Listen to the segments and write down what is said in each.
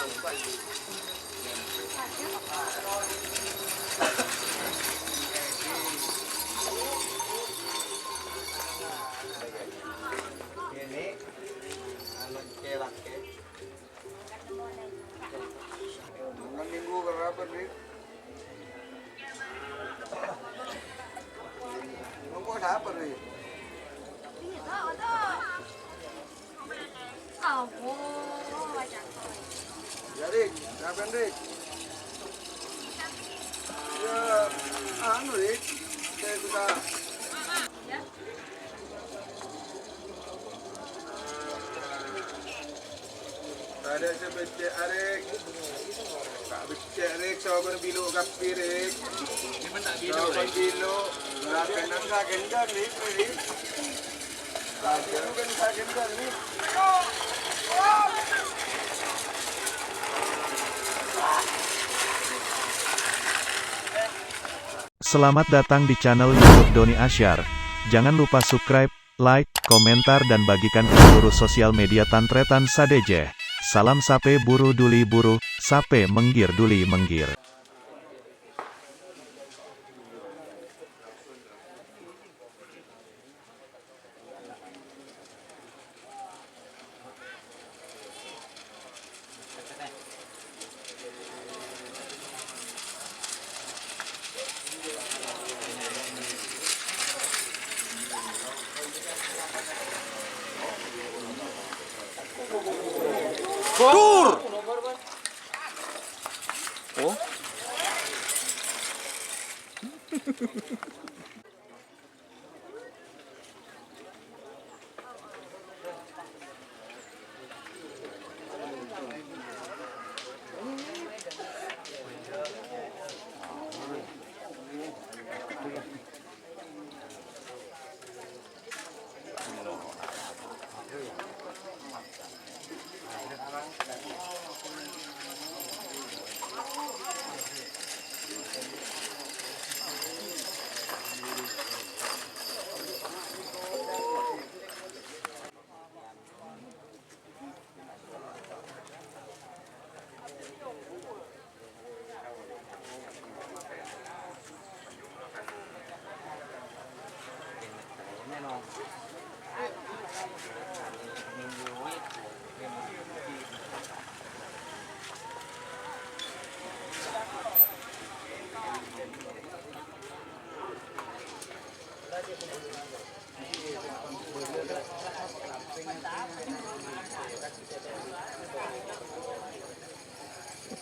Ini anu celak ke. Bukan minggu berapa nih? Nunggu siapa nih? Jadi, siapa nih? Ya, anu nih, saya sudah. Ada sebecek arek, becek arek, sahabat bilu kapi arek. Sahabat bilu, rakan nang saken kan nih, rakan kan saken kan nih. Selamat datang di channel YouTube Doni Asyar. Jangan lupa subscribe, like, komentar dan bagikan ke seluruh sosial media Tantretan Sadejeh. Salam sape buru duli buru, sape menggir duli menggir. Tur! Oh?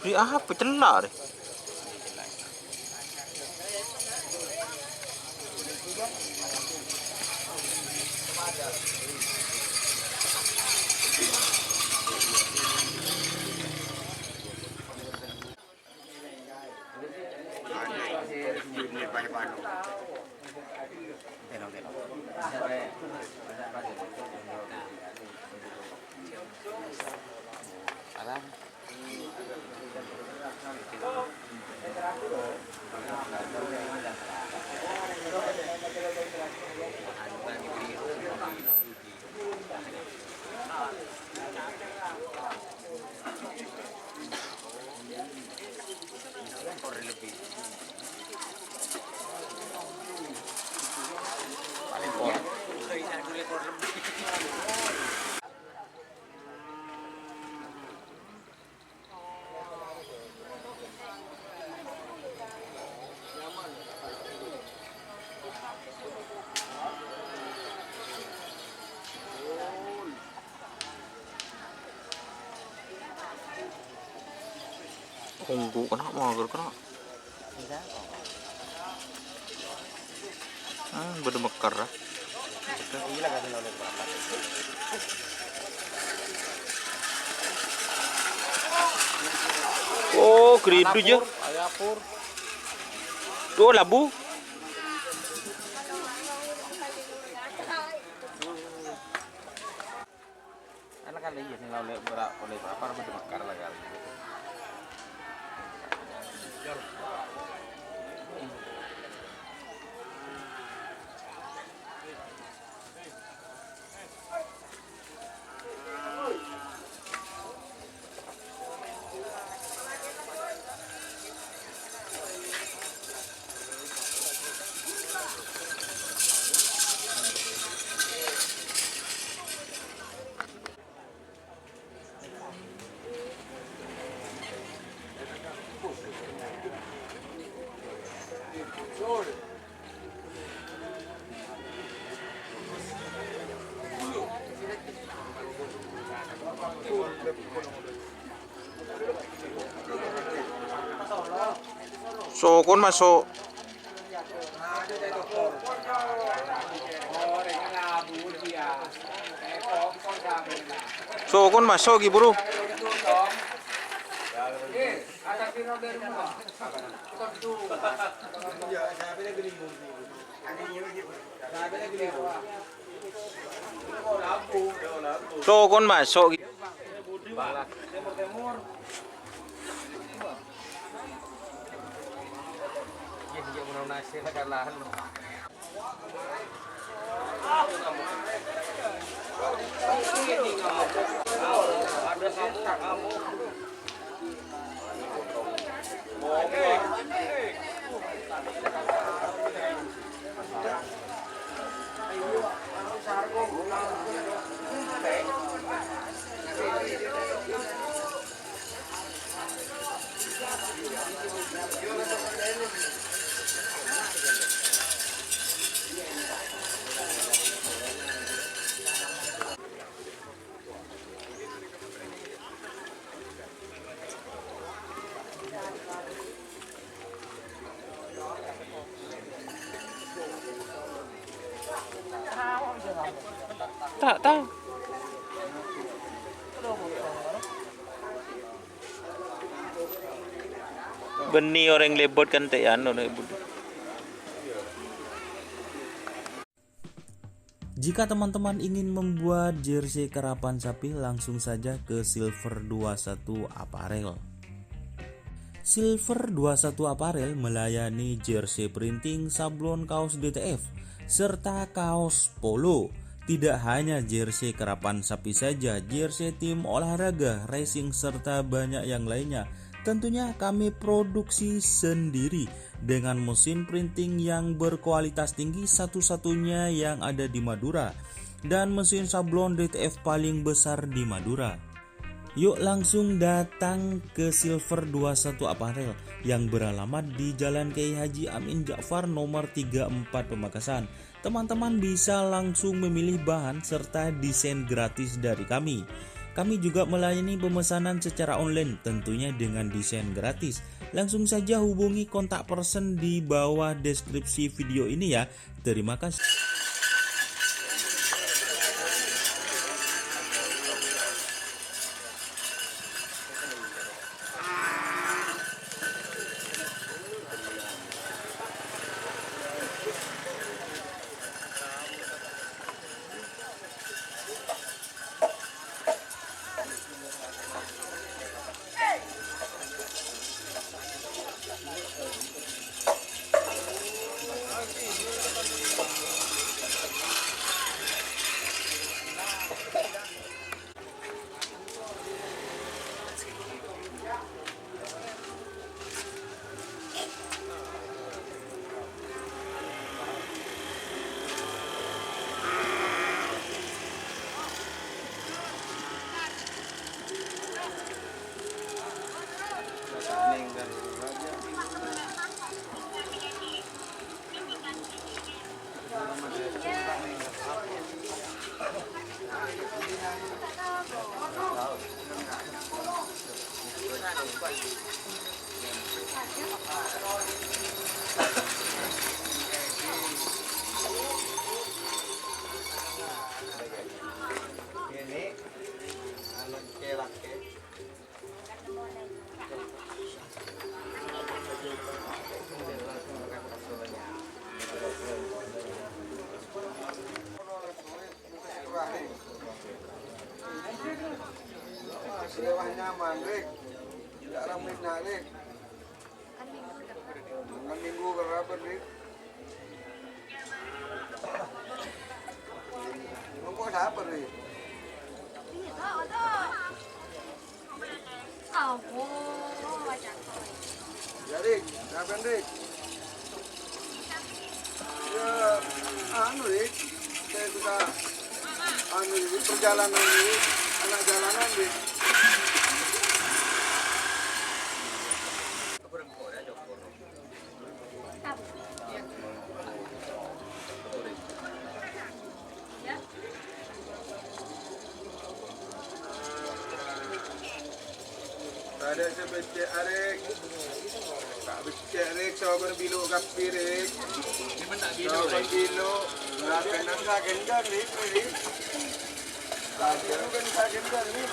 Beli apa celak deh. Tunggu kena mager kena. Beda mekar lah. Oh, keridu je. Oh, labu. Anak kan lagi sing oleh berapa beda mekar lah kali. Sokon masuk. Sokon masuk Ki Buru. Sokon masuk. Tak tahu. Beni orang lebot kan teh anu lebot. Jika teman-teman ingin membuat jersey karapan sapi, langsung saja ke Silver 21 Apparel. Silver 21 Apparel melayani jersey printing, sablon kaos DTF, serta kaos polo. Tidak hanya jersey karapan sapi saja, jersey tim olahraga, racing, serta banyak yang lainnya. Tentunya kami produksi sendiri dengan mesin printing yang berkualitas tinggi, satu-satunya yang ada di Madura, dan mesin sablon DTF paling besar di Madura. Yuk langsung datang ke Silver 21 Apparel yang beralamat di Jalan Kiai Haji Amin Ja'far nomor 34 Pamekasan. Teman-teman bisa langsung memilih bahan serta desain gratis dari kami. Kami juga melayani pemesanan secara online, tentunya dengan desain gratis. Langsung saja hubungi kontak person di bawah deskripsi video ini ya. Terima kasih. Lewah nyaman, Rik. Tidak ramai nak, Rik. Kan minggu berapa, Rik? Nunggu siapa, Rik? Ya, Rik. Siapa, Rik? Ya, Rik. Saya sudah ini perjalanan ini, anak jalanan, Rik. Ada sebecik Arik, tak becek. becek rek, so kon biluk kapi rek. So kon biluk, rapen nang sa gendang rek. Rapen kan sa gendang ni.